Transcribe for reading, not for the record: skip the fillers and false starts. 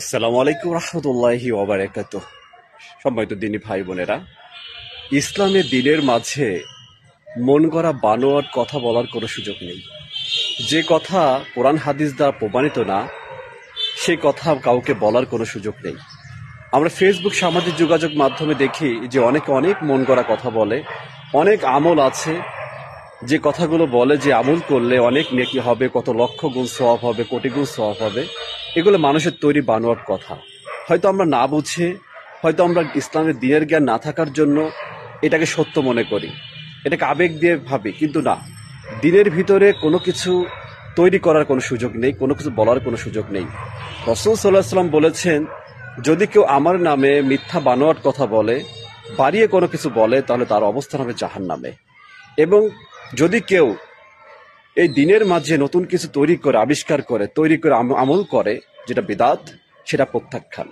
আসসালামু আলাইকুম রহমতুল্লাহি ওবারাকাতুহ। সম্মানিত দিনী ভাই বোনেরা, ইসলামের দিনের মাঝে মন গড়া বানোয়াট কথা বলার কোনো সুযোগ নেই। যে কথা কোরআন হাদিস দ্বারা প্রমাণিত না, সে কথা কাউকে বলার কোনো সুযোগ নেই। আমরা ফেসবুক সামাজিক যোগাযোগ মাধ্যমে দেখি যে অনেকে অনেক মন গড়া কথা বলে, অনেক আমল আছে যে কথাগুলো বলে যে আমল করলে অনেক নেকি হবে, কত লক্ষ গুণ সওয়াব হবে, কোটি গুণ সওয়াব হবে। এগুলো মানুষের তৈরি বানোয়াট কথা। হয়তো আমরা না বুঝে, হয়তো আমরা ইসলামের দিনের জ্ঞান না থাকার জন্য এটাকে সত্য মনে করি, এটাকে আবেগ দিয়ে ভাবি, কিন্তু না, দিনের ভিতরে কোনো কিছু তৈরি করার কোনো সুযোগ নেই, কোনো কিছু বলার কোনো সুযোগ নেই। রাসূল সাল্লাল্লাহু আলাইহি ওয়াসাল্লাম বলেছেন, যদি কেউ আমার নামে মিথ্যা বানোয়াট কথা বলে, বাড়িয়ে কোনো কিছু বলে, তাহলে তার অবস্থান হবে জাহান্নামে। এবং যদি কেউ এই দিনের মাঝে নতুন কিছু তৈরি করে, আবিষ্কার করে, তৈরি করে আমল করে, যেটা বিদআত, সেটা প্রত্যাখ্যান।